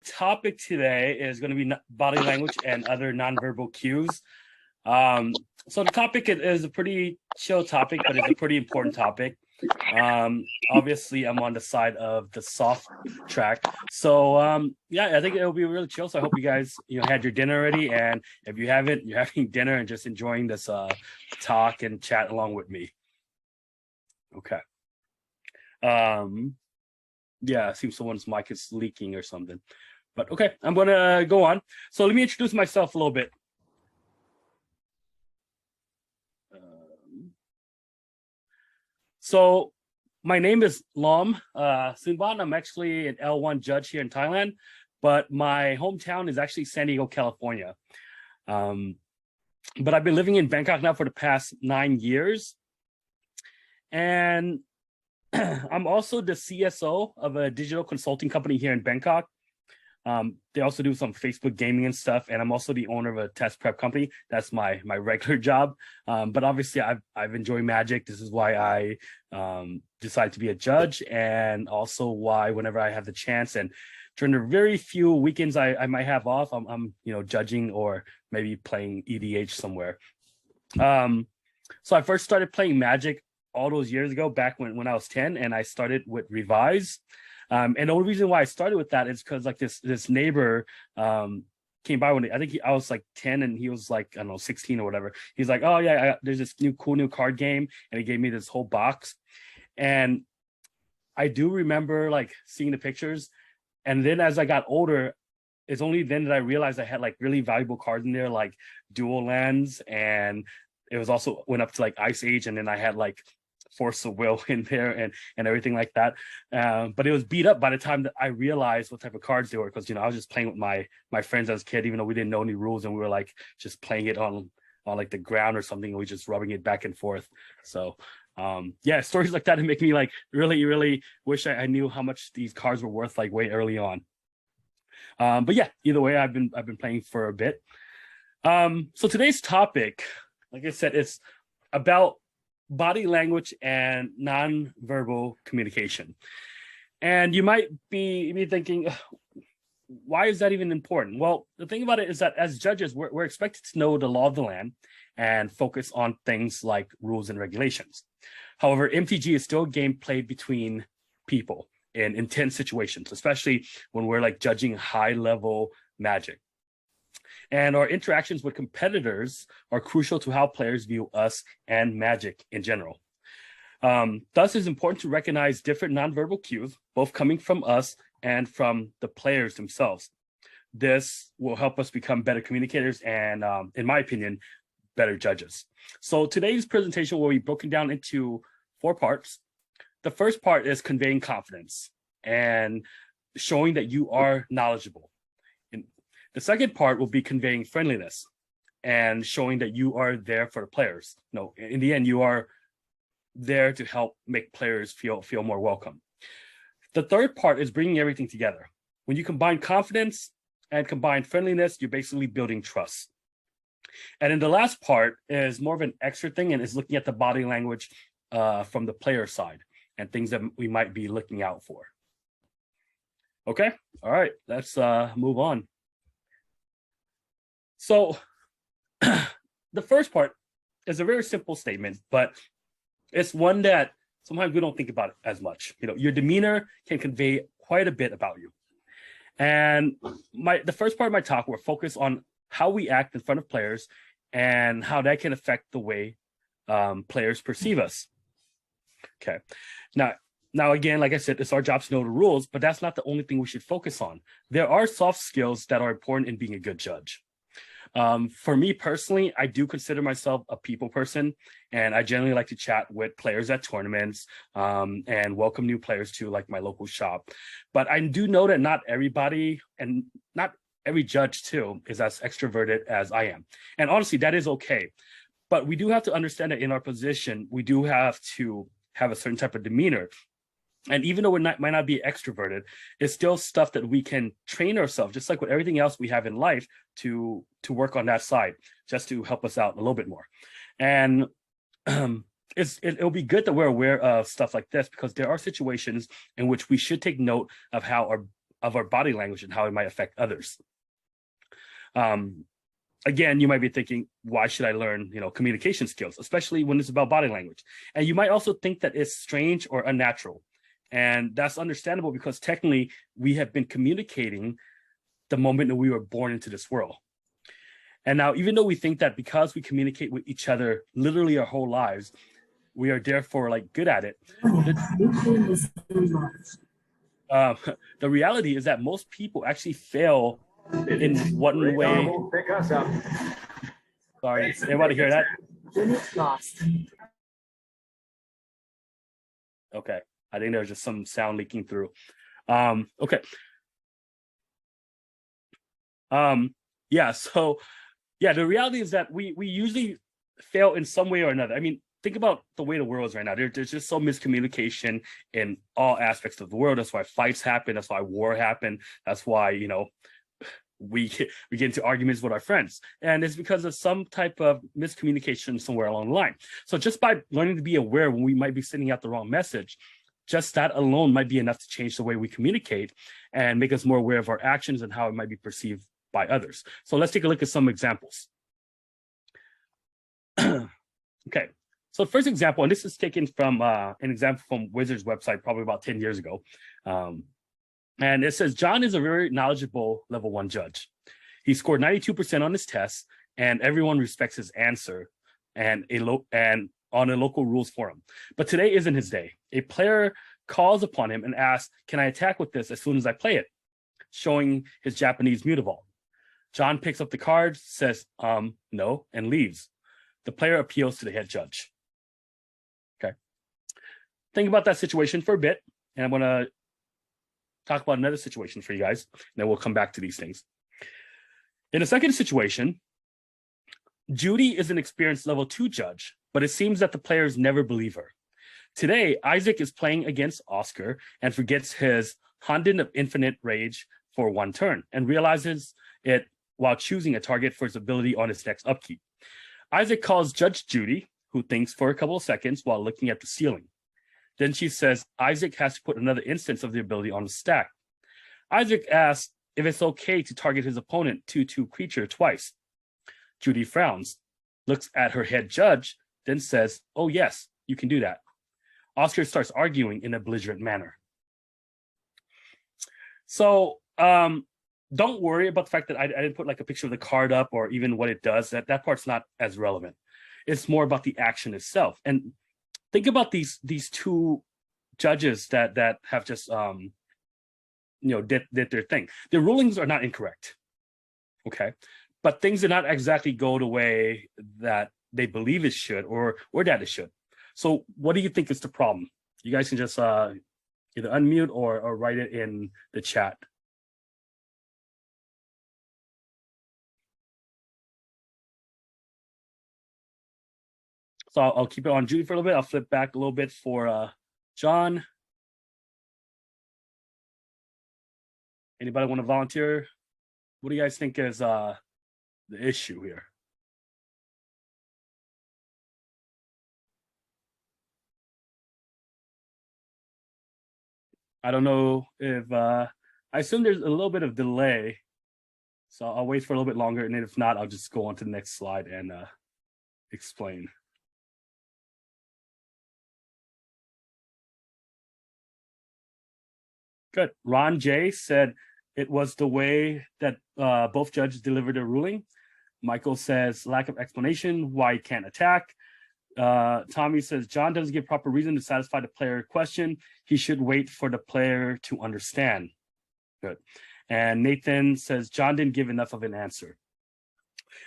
topic today is going to be body language and other nonverbal cues. So the topic is a pretty chill topic, but it's a pretty important topic. Obviously, I'm on the side of the soft track. So yeah, I think it'll be really chill. So I hope you guys had your dinner already, and if you haven't, you're having dinner and just enjoying this talk and chat along with me. Okay. Yeah, I see someone's mic is leaking or something. But okay, I'm gonna go on. So let me introduce myself a little bit. So my name is Seunbane. I'm actually an L1 judge here in Thailand, but my hometown is actually San Diego, California. But I've been living in Bangkok now for the past 9 years. And I'm also the CSO of a digital consulting company here in Bangkok. They also do some Facebook gaming and stuff, and I'm also the owner of a test prep company. That's my regular job. But obviously, I've enjoyed magic. This is why I decided to be a judge, and also why whenever I have the chance and during the very few weekends I might have off, I'm judging or maybe playing EDH somewhere. So I first started playing magic all those years ago, back when I was 10, and I started with Revise. And the only reason why I started with that is because like this neighbor came by when I think I was like 10 and he was like, I don't know, 16 or whatever. He's like, oh yeah, there's this cool new card game, and he gave me this whole box. And I do remember like seeing the pictures, and then as I got older, it's only then that I realized I had like really valuable cards in there, like Dual Lands, and it was also went up to like Ice Age, and then I had like Force of Will in there and everything like that. But it was beat up by the time that I realized what type of cards they were, because I was just playing with my friends as a kid, even though we didn't know any rules, and we were like just playing it on like the ground or something, and we just rubbing it back and forth. So yeah, stories like that make me like really wish I knew how much these cards were worth like way early on. But yeah, either way, I've been playing for a bit. So today's topic, like I said, it's about body language and nonverbal communication. And you might be thinking, why is that even important? Well, the thing about it is that as judges, we're expected to know the law of the land and focus on things like rules and regulations. However, MTG is still a game played between people in intense situations, especially when we're like judging high level magic. And our interactions with competitors are crucial to how players view us and magic in general. Thus, it's important to recognize different nonverbal cues, both coming from us and from the players themselves. This will help us become better communicators and, in my opinion, better judges. So today's presentation will be broken down into 4 parts. The first part is conveying confidence and showing that you are knowledgeable. The second part will be conveying friendliness and showing that you are there for the players. No, in the end, you are there to help make players feel more welcome. The third part is bringing everything together. When you combine confidence and combine friendliness, you're basically building trust. And then the last part is more of an extra thing, and is looking at the body language from the player side and things that we might be looking out for. Okay, all right, let's move on. So the first part is a very simple statement, but it's one that sometimes we don't think about it as much. Your demeanor can convey quite a bit about you. And the first part of my talk will focus on how we act in front of players and how that can affect the way players perceive us. Okay. Now, again, like I said, it's our job to know the rules, but that's not the only thing we should focus on. There are soft skills that are important in being a good judge. For me personally, I do consider myself a people person, and I generally like to chat with players at tournaments and welcome new players to like my local shop. But I do know that not everybody, and not every judge too, is as extroverted as I am. And honestly, that is okay. But we do have to understand that in our position, we do have to have a certain type of demeanor. And even though we might not be extroverted, it's still stuff that we can train ourselves, just like with everything else we have in life, to work on that side, just to help us out a little bit more. And it'll be good that we're aware of stuff like this, because there are situations in which we should take note of how of our body language and how it might affect others. Again, you might be thinking, why should I learn, communication skills, especially when it's about body language? And you might also think that it's strange or unnatural. And that's understandable because technically we have been communicating the moment that we were born into this world. And now, even though we think that because we communicate with each other literally our whole lives, we are therefore good at it. The reality is that most people actually fail in one way. Pick us up. Sorry, everybody hear that? Okay, I think there's just some sound leaking through. Okay. The reality is that we usually fail in some way or another. I mean, think about the way the world is right now. There's just so miscommunication in all aspects of the world. That's why fights happen. That's why war happen. That's why, we get into arguments with our friends. And it's because of some type of miscommunication somewhere along the line. So just by learning to be aware when we might be sending out the wrong message, just that alone might be enough to change the way we communicate and make us more aware of our actions and how it might be perceived by others. So let's take a look at some examples. Okay, so the first example, and this is taken from an example from Wizard's website probably about 10 years ago. And it says, John is a very knowledgeable level 1 judge. He scored 92% on his test, and everyone respects his answer and on a local rules forum. But today isn't his day. A player calls upon him and asks, can I attack with this as soon as I play it? Showing his Japanese mutable. John picks up the card, says, no, and leaves. The player appeals to the head judge. Okay. Think about that situation for a bit, and I'm going to talk about another situation for you guys, and then we'll come back to these things. In the second situation, Judy is an experienced level 2 judge, but it seems that the players never believe her. Today, Isaac is playing against Oscar and forgets his Honden of Infinite Rage for one turn and realizes it while choosing a target for his ability on his next upkeep. Isaac calls Judge Judy, who thinks for a couple of seconds while looking at the ceiling. Then she says Isaac has to put another instance of the ability on the stack. Isaac asks if it's okay to target his opponent 2/2 creature twice. Judy frowns, looks at her head judge, then says, oh yes, you can do that. Oscar starts arguing in a belligerent manner. So don't worry about the fact that I didn't put a picture of the card up or even what it does. That part's not as relevant. It's more about the action itself. And think about these two judges that have just did their thing. Their rulings are not incorrect, okay, but things did not exactly go the way that they believe it should or that it should. So what do you think is the problem? You guys can just either unmute or write it in the chat. So I'll keep it on Judy for a little bit. I'll flip back a little bit for John. Anybody want to volunteer? What do you guys think is the issue here? I don't know if I assume there's a little bit of delay, so I'll wait for a little bit longer, and if not, I'll just go on to the next slide and explain. Good. Ron J said it was the way that both judges delivered their ruling. Michael says lack of explanation, why he can't attack. Tommy says John doesn't give proper reason to satisfy the player question. He should wait for the player to understand. Good. And Nathan says John didn't give enough of an answer.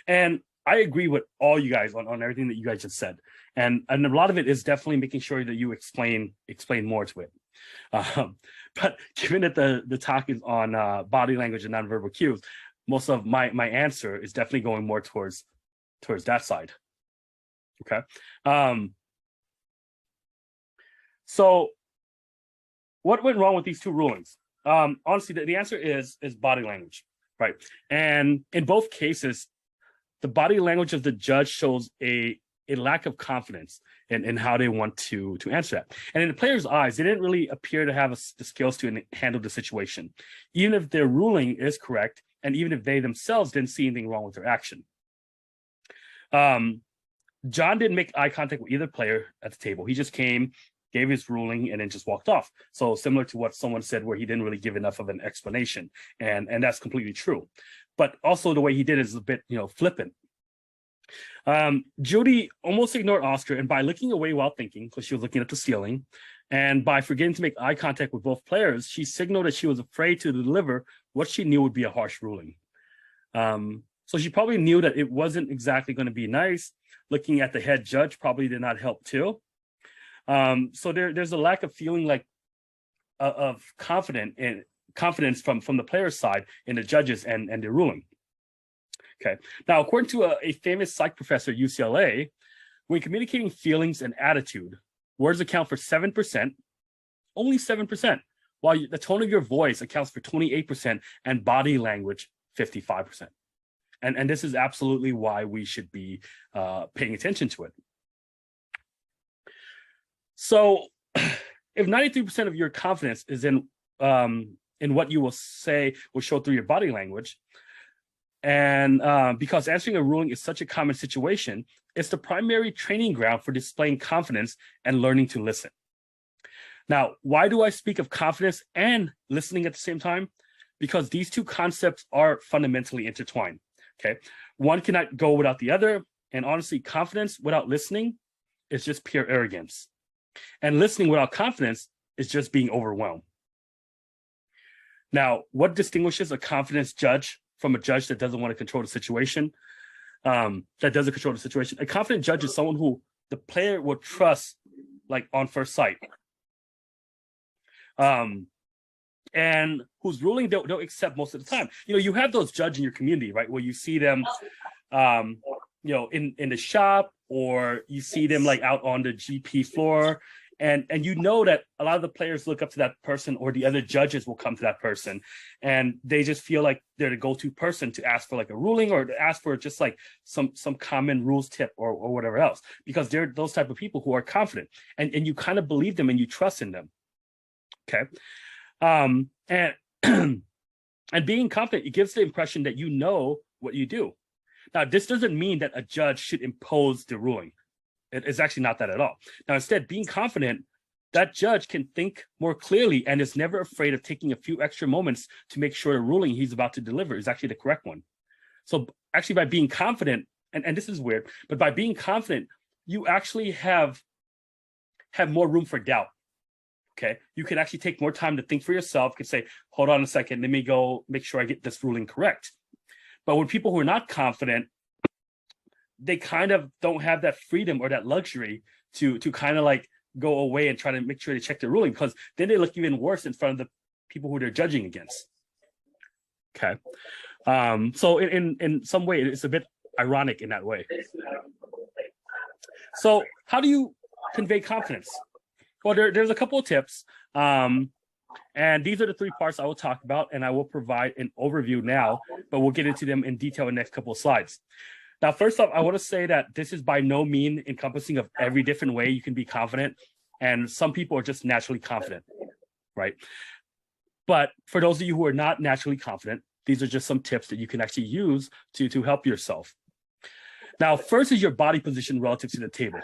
And I agree with all you guys on everything that you guys just said. And a lot of it is definitely making sure that you explain more to it. But given that the talk is on body language and nonverbal cues, most of my answer is definitely going more towards that side. Okay. So what went wrong with these two rulings? Honestly, the answer is body language, right? And in both cases, the body language of the judge shows a a lack of confidence in how they want to answer that. And in the player's eyes, they didn't really appear to have the skills to handle the situation, even if their ruling is correct, and even if they themselves didn't see anything wrong with their action. John didn't make eye contact with either player at the table. He just came, gave his ruling, and then just walked off. So similar to what someone said, where he didn't really give enough of an explanation, and that's completely true. But also the way he did it is a bit, flippant. Judy almost ignored Oscar, and by looking away while thinking, because she was looking at the ceiling, and by forgetting to make eye contact with both players, she signaled that she was afraid to deliver what she knew would be a harsh ruling. So she probably knew that it wasn't exactly going to be nice. Looking at the head judge probably did not help too. So there's a lack of feeling like of confidence from the player's side in the judges and their ruling. Okay. Now, according to a famous psych professor at UCLA, when communicating feelings and attitude, words account for 7%, only 7%, while the tone of your voice accounts for 28% and body language 55%. And this is absolutely why we should be paying attention to it. So if 93% of your confidence is in what you will say will show through your body language, and because answering a ruling is such a common situation, it's the primary training ground for displaying confidence and learning to listen. Now, why do I speak of confidence and listening at the same time? Because these two concepts are fundamentally intertwined. Okay, one cannot go without the other, and honestly, confidence without listening is just pure arrogance, and listening without confidence is just being overwhelmed. Now, what distinguishes a confident judge from a judge that doesn't want to control the situation? That doesn't control the situation. A confident judge is someone who the player will trust, like on first sight, and whose ruling they'll accept most of the time. You have those judges in your community, right, where you see them, in the shop, or you see them like out on the GP floor, and that a lot of the players look up to that person, or the other judges will come to that person, and they just feel like they're the go-to person to ask for like a ruling, or to ask for just like some common rules tip or whatever else, because they're those type of people who are confident, and you kind of believe them and you trust in them. Okay. And and being confident, it gives the impression that you know what you do. Now, this doesn't mean that a judge should impose the ruling. It's actually not that at all. Now, instead, being confident, that judge can think more clearly and is never afraid of taking a few extra moments to make sure the ruling he's about to deliver is actually the correct one. So actually, by being confident, and this is weird, but by being confident, you actually have more room for doubt. Okay, you can actually take more time to think for yourself. You can say, hold on a second, let me go make sure I get this ruling correct. But with people who are not confident, they kind of don't have that freedom or that luxury to kind of like go away and try to make sure they check their ruling, because then they look even worse in front of the people who they're judging against. Okay, so in some way, it's a bit ironic in that way. So how do you convey confidence? Well, there's a couple of tips, and these are the three parts I will talk about, and I will provide an overview now, but we'll get into them in detail in the next couple of slides. Now, first off, I want to say that this is by no means encompassing of every different way you can be confident, and some people are just naturally confident, right? But for those of you who are not naturally confident, these are just some tips that you can actually use to help yourself. Now, first is your body position relative to the table.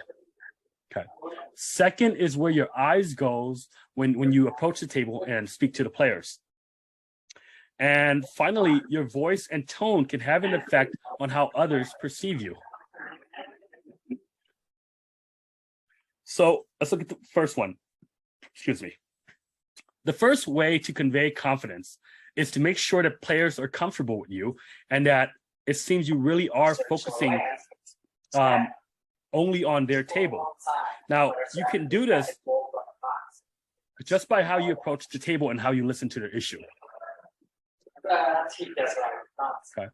Okay. Second is where your eyes goes when you approach the table and speak to the players. And finally, your voice and tone can have an effect on how others perceive you. So let's look at the first one. Excuse me. The first way to convey confidence is to make sure that players are comfortable with you and that it seems you really are focusing only on their table. Now, you can do this just by how you approach the table and how you listen to their issue. Okay.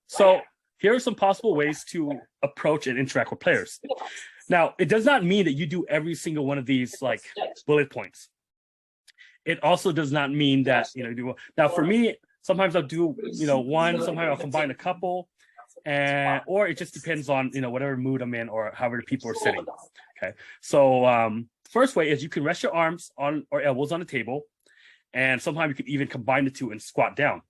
So here are some possible ways to approach and interact with players. Now, it does not mean that you do every single one of these like bullet points. It also does not mean that, do. Now, for me, sometimes I'll do, one, sometimes I'll combine a couple. or it just depends on, whatever mood I'm in or however the people are sitting. Okay. So first way is you can rest your arms on or elbows on the table, and sometimes you can even combine the two and squat down.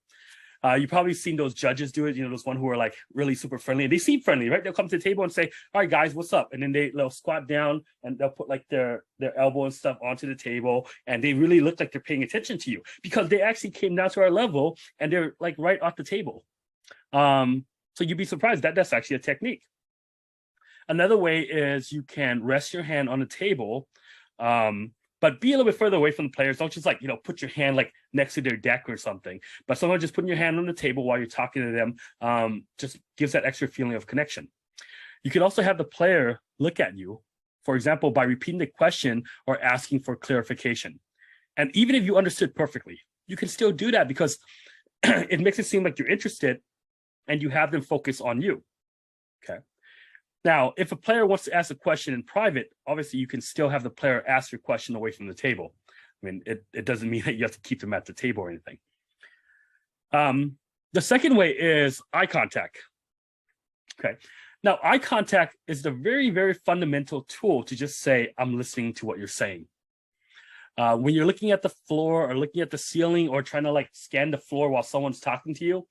You've probably seen those judges do it, those one who are like really super friendly. And they seem friendly, right? They'll come to the table and say, all right, guys, what's up? And then they'll squat down and they'll put like their elbow and stuff onto the table. And they really look like they're paying attention to you because they actually came down to our level and they're like right off the table. So you'd be surprised that that's actually a technique. Another way is you can rest your hand on the table, but be a little bit further away from the players. Don't just put your hand like next to their deck or something. But sometimes just putting your hand on the table while you're talking to them just gives that extra feeling of connection. You can also have the player look at you, for example, by repeating the question or asking for clarification. And even if you understood perfectly, you can still do that because it makes it seem like you're interested and you have them focus on you. Okay. Now, if a player wants to ask a question in private, obviously you can still have the player ask your question away from the table. I mean, it doesn't mean that you have to keep them at the table or anything. The second way is eye contact. Okay. Now, eye contact is the very, very fundamental tool to just say, I'm listening to what you're saying. When you're looking at the floor or looking at the ceiling or trying to like scan the floor while someone's talking to you,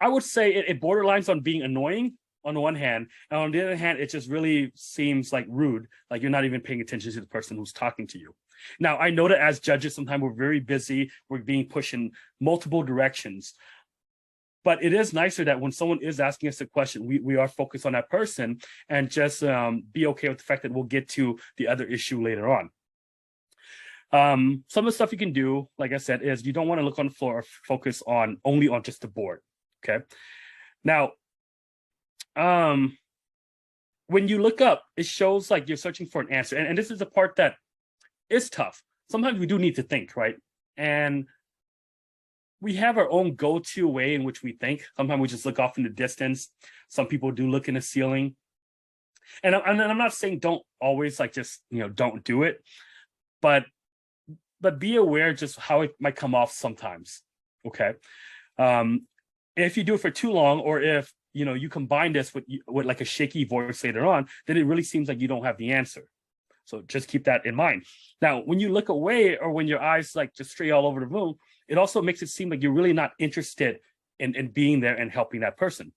I would say it borderlines on being annoying on the one hand, and on the other hand, it just really seems like rude, like you're not even paying attention to the person who's talking to you. Now, I know that as judges, sometimes we're very busy, we're being pushed in multiple directions, but it is nicer that when someone is asking us a question, we are focused on that person and just be okay with the fact that we'll get to the other issue later on. Some of the stuff you can do, like I said, is you don't want to look on the floor or focus only on just the board. Okay. Now, when you look up, it shows like you're searching for an answer. And this is the part that is tough. Sometimes we do need to think, right? And we have our own go-to way in which we think. Sometimes we just look off in the distance. Some people do look in the ceiling. And I'm not saying don't always like just, don't do it, but be aware just how it might come off sometimes. Okay. If you do it for too long, or if you combine this with like a shaky voice later on, then it really seems like you don't have the answer. So just keep that in mind. Now, when you look away or when your eyes like just stray all over the room, it also makes it seem like you're really not interested in being there and helping that person.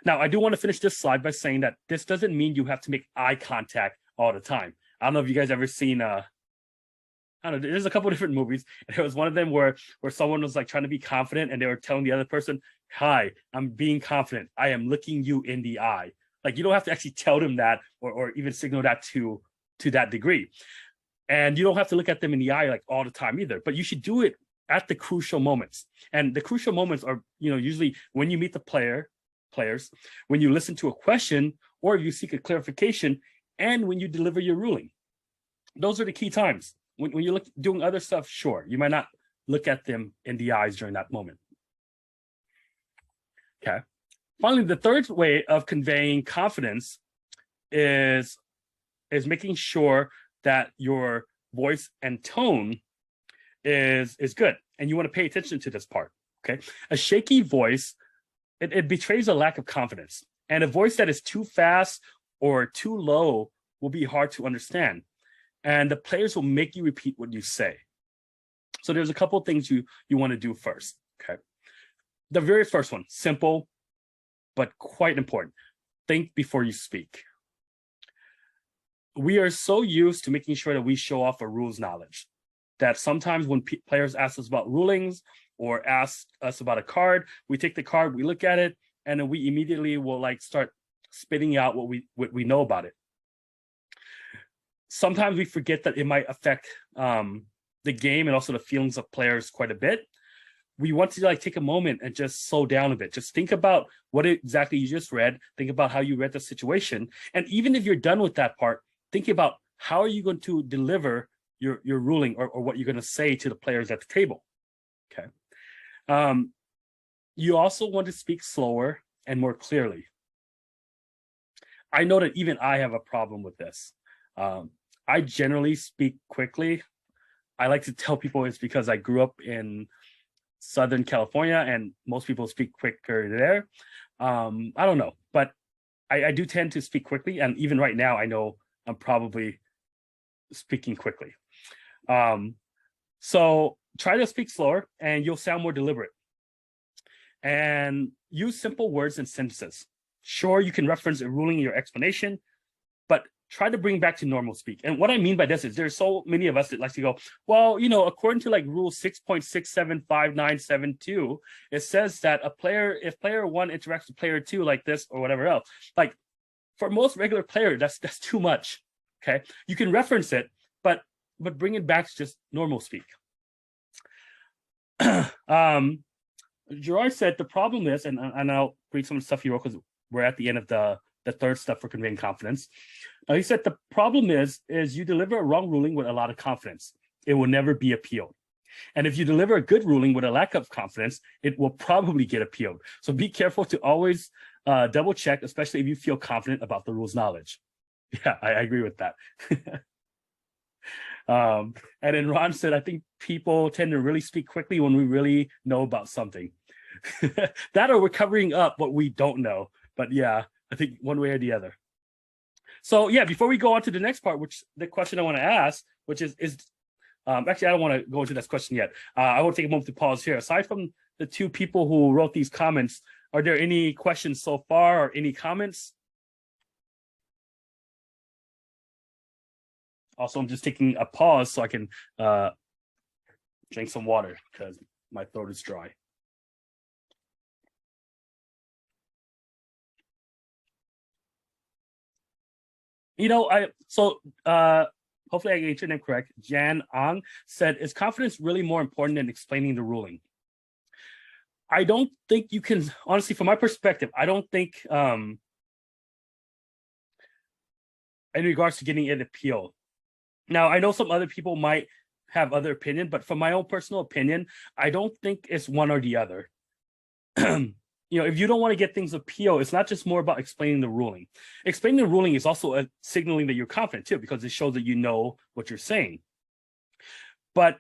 Now, I do want to finish this slide by saying that this doesn't mean you have to make eye contact all the time. I don't know if you guys ever seen I don't know, there's a couple of different movies. And there was one of them where someone was like trying to be confident and they were telling the other person, hi, I'm being confident. I am looking you in the eye. Like you don't have to actually tell them that or even signal that to that degree. And you don't have to look at them in the eye like all the time either, but you should do it at the crucial moments. And the crucial moments are, usually when you meet the players, when you listen to a question or you seek a clarification, and when you deliver your ruling. Those are the key times. When you're doing other stuff, sure, you might not look at them in the eyes during that moment. Okay. Finally, the third way of conveying confidence is making sure that your voice and tone is good. And you want to pay attention to this part. Okay. A shaky voice, it betrays a lack of confidence. And a voice that is too fast or too low will be hard to understand. And the players will make you repeat what you say. So there's a couple of things you want to do first. Okay. The very first one, simple, but quite important. Think before you speak. We are so used to making sure that we show off our rules knowledge that sometimes when players ask us about rulings or ask us about a card, we take the card, we look at it, and then we immediately will like start spitting out what we know about it. Sometimes we forget that it might affect the game and also the feelings of players quite a bit. We want to like take a moment and just slow down a bit. Just think about what exactly you just read. Think about how you read the situation. And even if you're done with that part, think about how are you going to deliver your ruling or what you're going to say to the players at the table. Okay. You also want to speak slower and more clearly. I know that even I have a problem with this. I generally speak quickly. I like to tell people it's because I grew up in Southern California, and most people speak quicker there. I don't know, but I do tend to speak quickly, and even right now, I know I'm probably speaking quickly. So try to speak slower, and you'll sound more deliberate. And use simple words and sentences. Sure, you can reference a ruling in your explanation, but try to bring back to normal speak. And what I mean by this is there's so many of us that like to go, well, according to like rule 6.675972, it says that if player one interacts with player two like this or whatever else, like for most regular player, that's too much. Okay, you can reference it, but bring it back to just normal speak. Gerard said the problem is, and I'll read some of the stuff he wrote because we're at the end of the third step for conveying confidence. He said the problem is you deliver a wrong ruling with a lot of confidence. It will never be appealed. And if you deliver a good ruling with a lack of confidence, it will probably get appealed. So be careful to always double check, especially if you feel confident about the rule's knowledge. Yeah, I agree with that. And then Ron said, I think people tend to really speak quickly when we really know about something. That or we're covering up what we don't know. But yeah, I think one way or the other. So yeah, before we go on to the next part, which the question I want to ask, which is actually, I don't want to go into this question yet. I will take a moment to pause here. Aside from the two people who wrote these comments, are there any questions so far or any comments? Also, I'm just taking a pause so I can drink some water because my throat is dry. Hopefully I get your name correct. Jan Ang said, is confidence really more important than explaining the ruling? I don't think you can, honestly, from my perspective, I don't think in regards to getting an appeal. Now, I know some other people might have other opinion, but from my own personal opinion, I don't think it's one or the other. If you don't want to get things appeal, it's not just more about explaining the ruling. Explaining the ruling is also a signaling that you're confident too, because it shows that you know what you're saying. But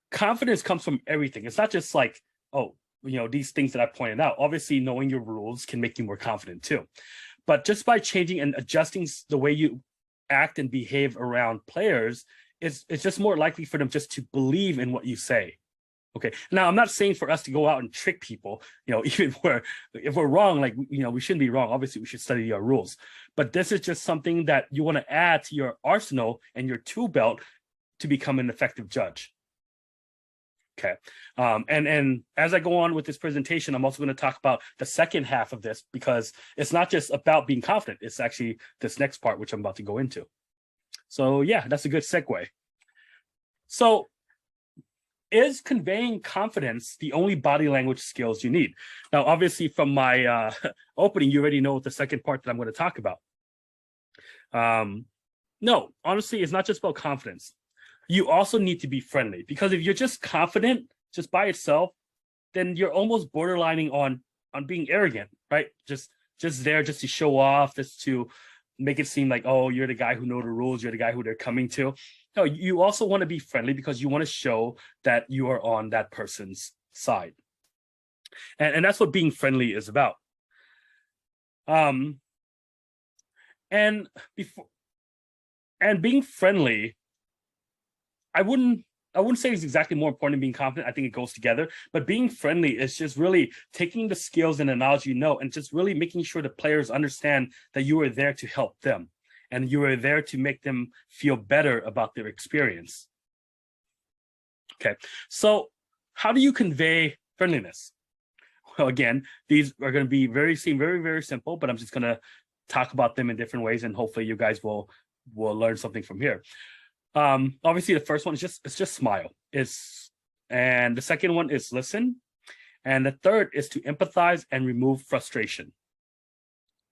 confidence comes from everything. It's not just like, these things that I pointed out. Obviously, knowing your rules can make you more confident too. But just by changing and adjusting the way you act and behave around players, it's just more likely for them just to believe in what you say. Okay. Now, I'm not saying for us to go out and trick people, even if we're wrong, like, we shouldn't be wrong. Obviously, we should study our rules. But this is just something that you want to add to your arsenal and your tool belt to become an effective judge. Okay. And as I go on with this presentation, I'm also going to talk about the second half of this, because it's not just about being confident. It's actually this next part, which I'm about to go into. So yeah, that's a good segue. So, is conveying confidence the only body language skills you need? Now, obviously, from my opening, you already know the second part that I'm going to talk about. No, honestly, it's not just about confidence. You also need to be friendly, because if you're just confident just by itself, then you're almost borderlining on being arrogant, right? Just there just to show off, just to make it seem like, oh, you're the guy who know the rules, you're the guy who they're coming to. No, you also want to be friendly because you want to show that you are on that person's side. And that's what being friendly is about. And being friendly, I wouldn't say it's exactly more important than being confident. I think it goes together. But being friendly is just really taking the skills and the knowledge and just really making sure the players understand that you are there to help them. And you are there to make them feel better about their experience. Okay, so how do you convey friendliness? Well, again, these are going to seem very, very simple, but I'm just going to talk about them in different ways, and hopefully you guys will learn something from here. Obviously, the first one is just smile. And the second one is listen, and the third is to empathize and remove frustration.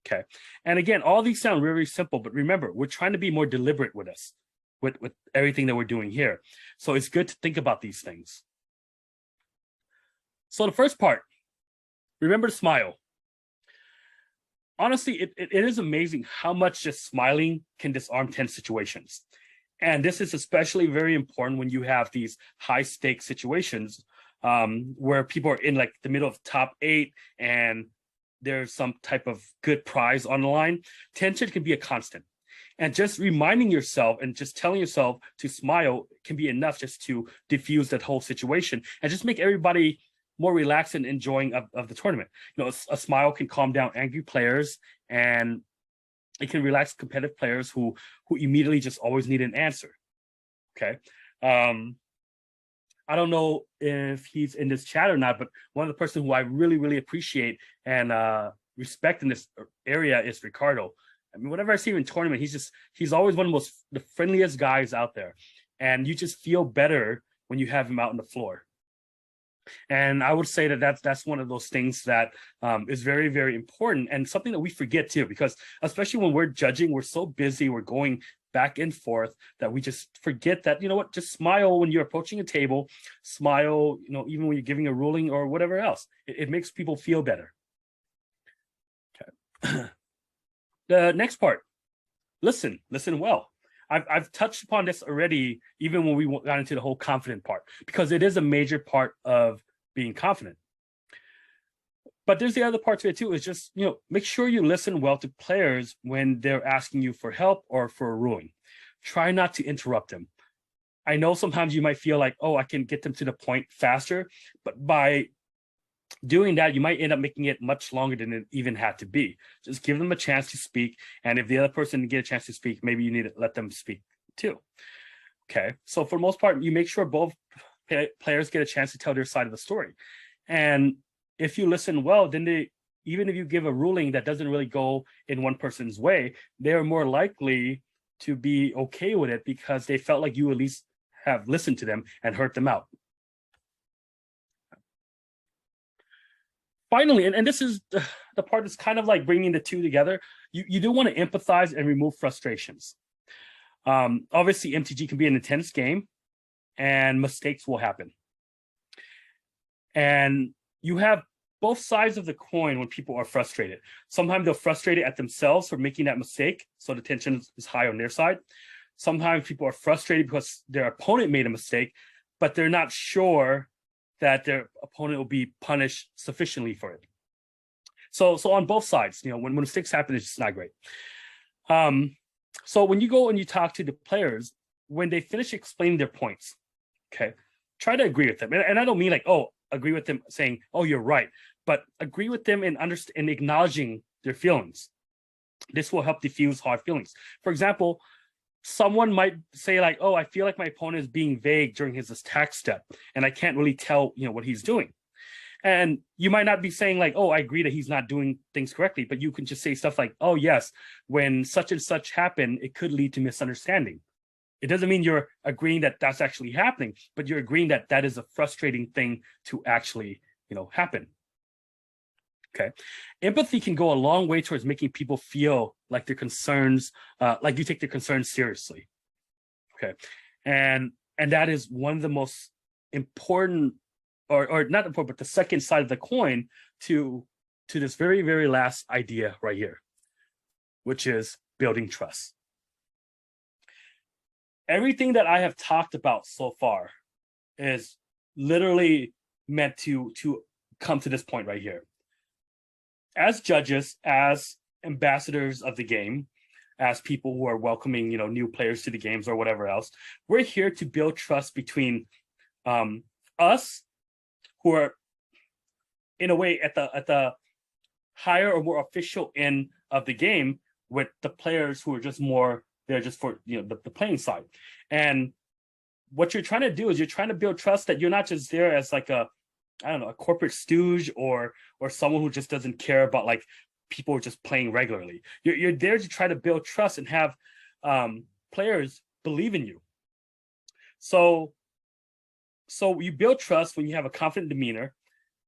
Okay. And again, all these sound very simple, but remember, we're trying to be more deliberate with everything that we're doing here. So it's good to think about these things. So the first part, remember to smile. Honestly, it is amazing how much just smiling can disarm tense situations. And this is especially very important when you have these high stakes situations where people are in like the middle of top 8 and there's some type of good prize on the line, tension can be a constant. And just reminding yourself and just telling yourself to smile can be enough just to diffuse that whole situation and just make everybody more relaxed and enjoying of the tournament. A smile can calm down angry players, and it can relax competitive players who immediately just always need an answer. Okay. I don't know if he's in this chat or not, but one of the person who I really, really appreciate and respect in this area is Ricardo. I mean, whenever I see him in tournament, he's always one of the friendliest guys out there. And you just feel better when you have him out on the floor. And I would say that's one of those things that is very, very important and something that we forget too, because especially when we're judging, we're so busy, we're going back and forth that we just forget that, just smile when you're approaching a table, smile, even when you're giving a ruling or whatever else. It makes people feel better. Okay. The next part, listen well. I've touched upon this already, even when we got into the whole confident part, because it is a major part of being confident. But there's the other part to it too, is just, make sure you listen well to players when they're asking you for help or for a ruling. Try not to interrupt them. I know sometimes you might feel like, oh, I can get them to the point faster, but by doing that, you might end up making it much longer than it even had to be. Just give them a chance to speak. And if the other person didn't get a chance to speak, maybe you need to let them speak too. Okay. So for the most part, you make sure both players get a chance to tell their side of the story. And if you listen well, then even if you give a ruling that doesn't really go in one person's way, they're more likely to be okay with it because they felt like you at least have listened to them and heard them out. Finally, and this is the part that's kind of like bringing the two together, you do want to empathize and remove frustrations. Obviously, MTG can be an intense game and mistakes will happen. And you have both sides of the coin when people are frustrated. Sometimes they're frustrated at themselves for making that mistake, so the tension is high on their side. Sometimes people are frustrated because their opponent made a mistake, but they're not sure that their opponent will be punished sufficiently for it. So on both sides, when mistakes happen, it's just not great. So when you go and you talk to the players, when they finish explaining their points, okay, try to agree with them. And I don't mean like, oh, agree with them saying, oh, you're right, but agree with them in acknowledging their feelings. This will help diffuse hard feelings. For example, someone might say like, oh, I feel like my opponent is being vague during his attack step, and I can't really tell, what he's doing. And you might not be saying like, oh, I agree that he's not doing things correctly, but you can just say stuff like, oh, yes, when such and such happen, it could lead to misunderstanding. It doesn't mean you're agreeing that that's actually happening, but you're agreeing that that is a frustrating thing to actually, happen. Okay. Empathy can go a long way towards making people feel like their concerns, like you take their concerns seriously. Okay. And that is one of the most important, or not important, but the second side of the coin to this very, very last idea right here, which is building trust. Everything that I have talked about so far is literally meant to come to this point right here. As judges, as ambassadors of the game, as people who are welcoming, new players to the games or whatever else, we're here to build trust between us, who are in a way at the higher or more official end of the game, with the players who are just more there just for the playing side. And what you're trying to do is you're trying to build trust that you're not just there as like a corporate stooge or someone who just doesn't care about like people just playing regularly. You're there to try to build trust and have players believe in you. So you build trust when you have a confident demeanor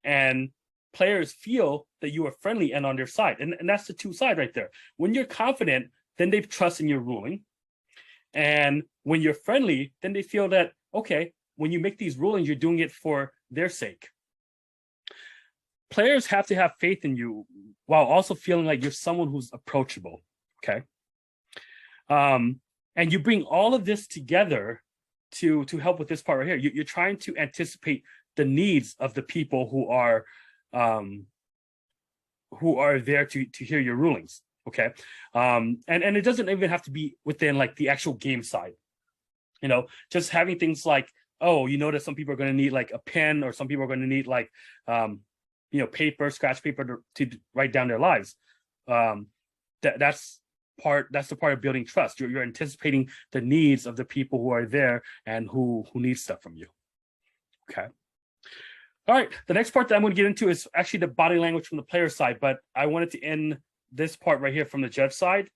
and players feel that you are friendly and on their side. And that's the two sides right there. When you're confident, then they trust in your ruling. And when you're friendly, then they feel that, okay, when you make these rulings, you're doing it for their sake. Players have to have faith in you while also feeling like you're someone who's approachable, okay? And you bring all of this together to help with this part right here. You're trying to anticipate the needs of the people who are there to hear your rulings. Okay. And it doesn't even have to be within like the actual game side. You know, just having things like, oh, you know that some people are going to need like a pen, or some people are going to need like you know, paper, scratch paper to write down their lives. That's the part of building trust. You're anticipating the needs of the people who are there and who need stuff from you. Okay. All right. The next part that I'm going to get into is actually the body language from the player side, but I wanted to end this part right here from the judge side.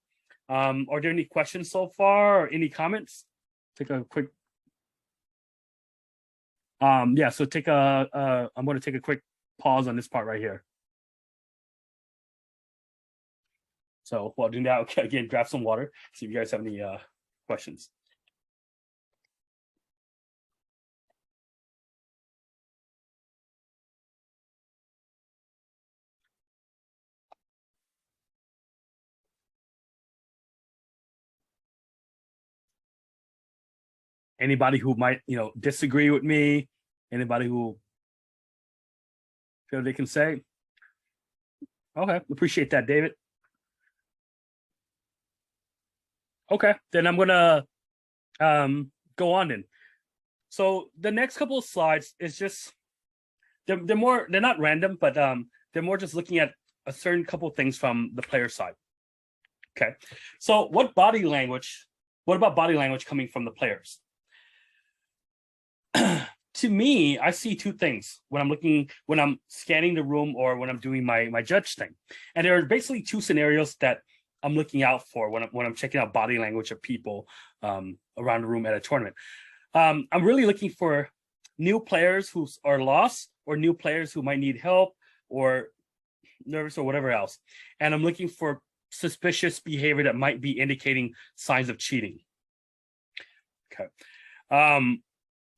Are there any questions so far, or any comments? Take a quick. Yeah. So I'm going to take a quick pause on this part right here. So while doing that, okay, again, grab some water. See if you guys have any questions. Anybody who might, you know, disagree with me? Anybody who feel they can say? Okay, appreciate that, David. Okay, then I'm gonna go on then. So the next couple of slides is just they're not random, but they're more just looking at a certain couple of things from the player side. Okay, so what about body language coming from the players? To me, I see two things when I'm scanning the room or when I'm doing my judge thing. And there are basically two scenarios that I'm looking out for when I'm checking out body language of people around the room at a tournament. I'm really looking for new players who are lost, or new players who might need help or nervous or whatever else. And I'm looking for suspicious behavior that might be indicating signs of cheating. Okay.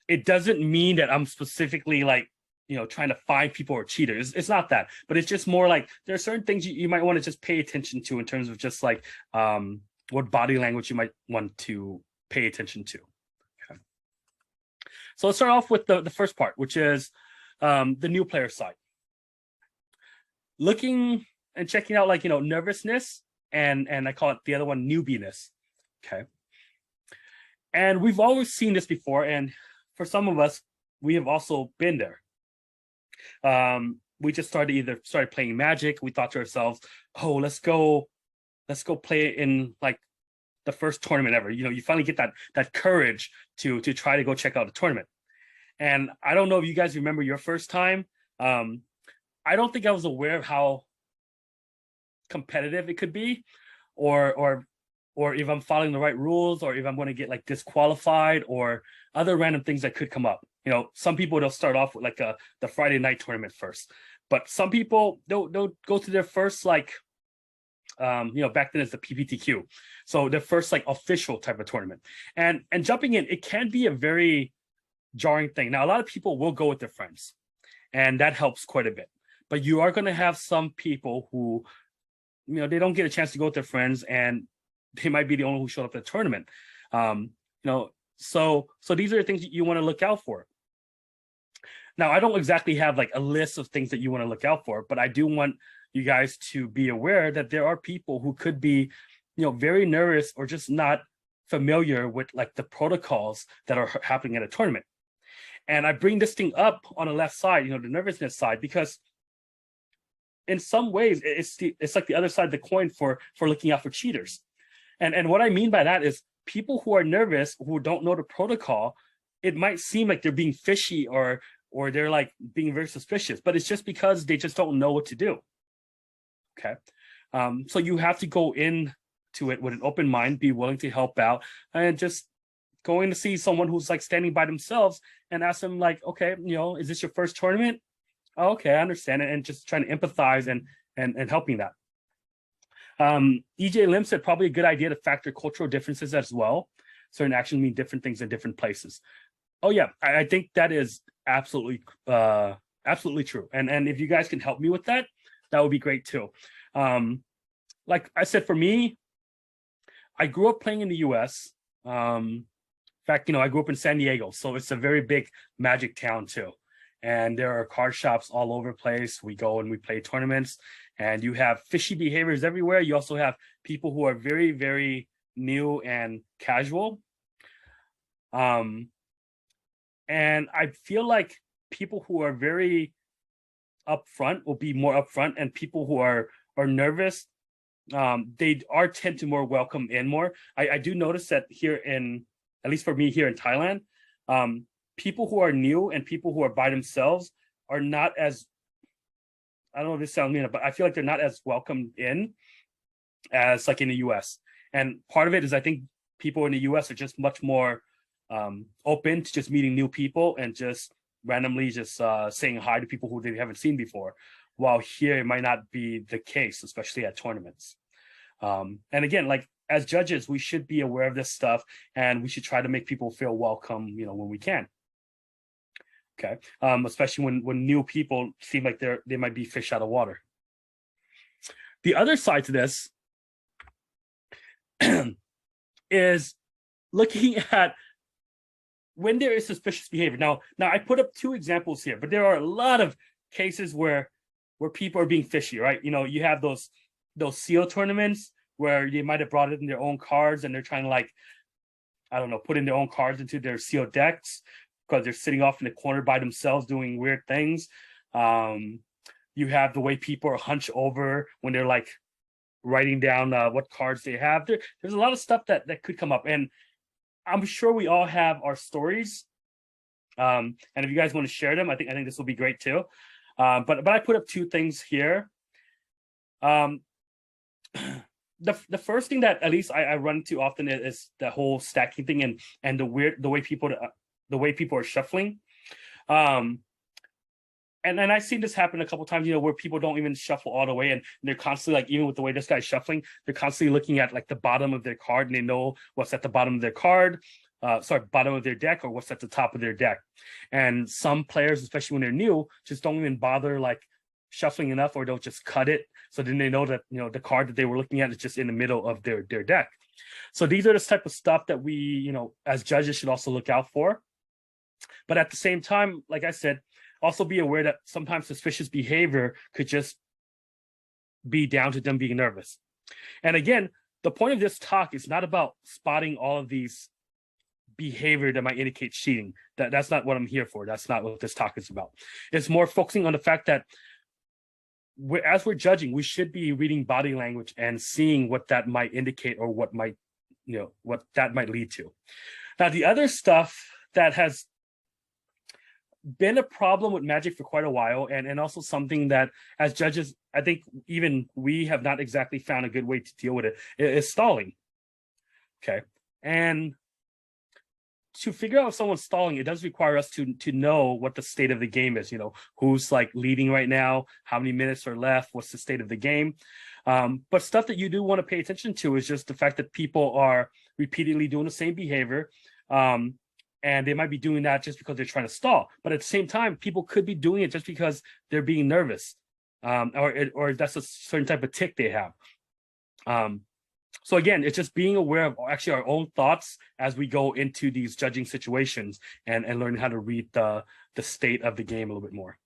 It doesn't mean that I'm specifically like, you know, trying to find people who are cheaters. It's not that, but it's just more like there are certain things you might want to just pay attention to in terms of just like what body language you might want to pay attention to. Okay. So let's start off with the first part, which is the new player side. Looking and checking out, like, you know, nervousness and I call it the other one, newbiness. Okay. And we've always seen this before, and for some of us, we have also been there. We just started playing Magic. We thought to ourselves, oh, let's go play it in like the first tournament ever. You know, you finally get that courage to try to go check out the tournament. And I don't know if you guys remember your first time. I don't think I was aware of how competitive it could be, or if I'm following the right rules, or if I'm going to get like disqualified, or other random things that could come up. You know, some people, they'll start off with like the Friday night tournament first, but some people they'll go to their first like you know, back then it's the PPTQ, so their first like official type of tournament, and jumping in, it can be a very jarring thing. Now, a lot of people will go with their friends, and that helps quite a bit, but you are going to have some people who, you know, they don't get a chance to go with their friends, and they might be the only who showed up at the tournament. You know, so these are the things you want to look out for. Now, I don't exactly have like a list of things that you want to look out for, but I do want you guys to be aware that there are people who could be, you know, very nervous or just not familiar with like the protocols that are happening at a tournament. And I bring this thing up on the left side, you know, the nervousness side, because in some ways it's like the other side of the coin for looking out for cheaters. And what I mean by that is people who are nervous, who don't know the protocol, it might seem like they're being fishy or they're like being very suspicious, but it's just because they just don't know what to do. Okay. So you have to go into it with an open mind, be willing to help out, and just going to see someone who's like standing by themselves and ask them like, okay, you know, is this your first tournament? Oh, okay, I understand it. And just trying to empathize and helping that. EJ Lim said probably a good idea to factor cultural differences as well. Certain actions mean different things in different places. Oh yeah, I think that is absolutely true. And if you guys can help me with that, that would be great too. Like I said, for me, I grew up playing in the US. In fact, you know, I grew up in San Diego, so it's a very big Magic town too. and there are card shops all over the place. We go and we play tournaments, and you have fishy behaviors everywhere. You also have people who are very, very new and casual. And I feel like people who are very upfront will be more upfront, and people who are nervous, they are tend to more welcome in more. I do notice that here in, at least for me here in Thailand, people who are new and people who are by themselves are not as, I don't know if this sounds mean, but I feel like they're not as welcomed in as like in the US. And part of it is I think people in the US are just much more open to just meeting new people and just randomly just saying hi to people who they haven't seen before. While here it might not be the case, especially at tournaments. And again, like as judges, we should be aware of this stuff, and we should try to make people feel welcome, you know, when we can. Okay, especially when new people seem like they might be fish out of water. The other side to this is looking at when there is suspicious behavior. Now I put up 2 examples here, but there are a lot of cases where people are being fishy, right? You know, you have those seal tournaments where they might have brought in their own cards and they're trying to, like, I don't know, put in their own cards into their seal decks because they're sitting off in the corner by themselves doing weird things. You have the way people are hunched over when they're like writing down what cards they have. There's a lot of stuff that could come up, and I'm sure we all have our stories. And if you guys want to share them, I think this will be great too. But I put up 2 things here. The first thing that at least I run into often is the whole stacking thing and the way people are shuffling. And I've seen this happen a couple times, you know, where people don't even shuffle all the way, and they're constantly, like, even with the way this guy's shuffling, they're constantly looking at like the bottom of their card, and they know what's at the bottom of their card, bottom of their deck, or what's at the top of their deck. And some players, especially when they're new, just don't even bother like shuffling enough, or they'll just cut it. So then they know that, you know, the card that they were looking at is just in the middle of their deck. So these are the type of stuff that we, you know, as judges should also look out for. But at the same time, like I said, also be aware that sometimes suspicious behavior could just be down to them being nervous. And again, the point of this talk is not about spotting all of these behavior that might indicate cheating. That's not what I'm here for. That's not what this talk is about. It's more focusing on the fact that as we're judging, we should be reading body language and seeing what that might indicate, or what might, you know, what that might lead to. Now, the other stuff that has been a problem with Magic for quite a while, and also something that as judges, I think even we have not exactly found a good way to deal with it, is stalling. Okay, and to figure out if someone's stalling, it does require us to know what the state of the game is. You know, who's like leading right now, how many minutes are left, what's the state of the game. But stuff that you do want to pay attention to is just the fact that people are repeatedly doing the same behavior. And they might be doing that just because they're trying to stall. But at the same time, people could be doing it just because they're being nervous, or that's a certain type of tick they have. So again, it's just being aware of actually our own thoughts as we go into these judging situations, and learn how to read the state of the game a little bit more.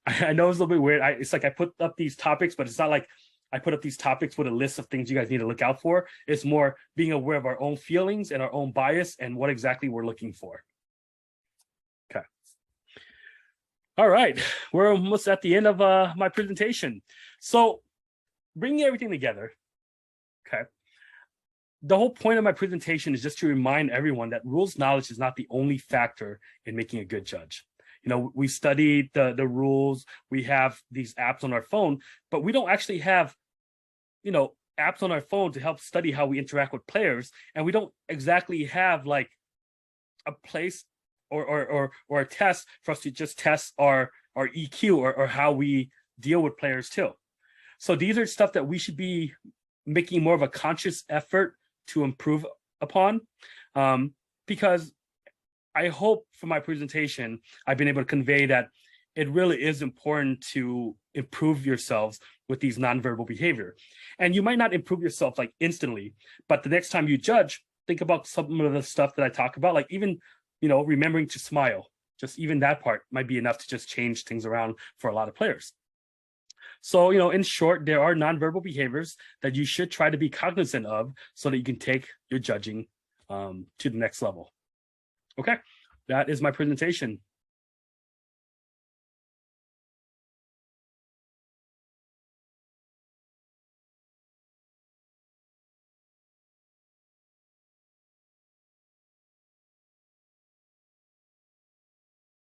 I know it's a little bit weird. It's like I put up these topics, but it's not like I put up these topics with a list of things you guys need to look out for. It's more being aware of our own feelings and our own bias and what exactly we're looking for. Okay. All right. We're almost at the end of my presentation. So bringing everything together, okay, the whole point of my presentation is just to remind everyone that rules knowledge is not the only factor in making a good judge. You know, we studied the rules, we have these apps on our phone, but we don't actually have, you know, apps on our phone to help study how we interact with players. And we don't exactly have like a place or a test for us to just test our EQ or how we deal with players too. So these are stuff that we should be making more of a conscious effort to improve upon, because I hope from my presentation, I've been able to convey that it really is important to improve yourselves with these nonverbal behavior. And you might not improve yourself like instantly, but the next time you judge, think about some of the stuff that I talk about, like even, you know, remembering to smile. just even that part might be enough to just change things around for a lot of players. So, in short, there are nonverbal behaviors that you should try to be cognizant of so that you can take your judging to the next level. Okay, that is my presentation.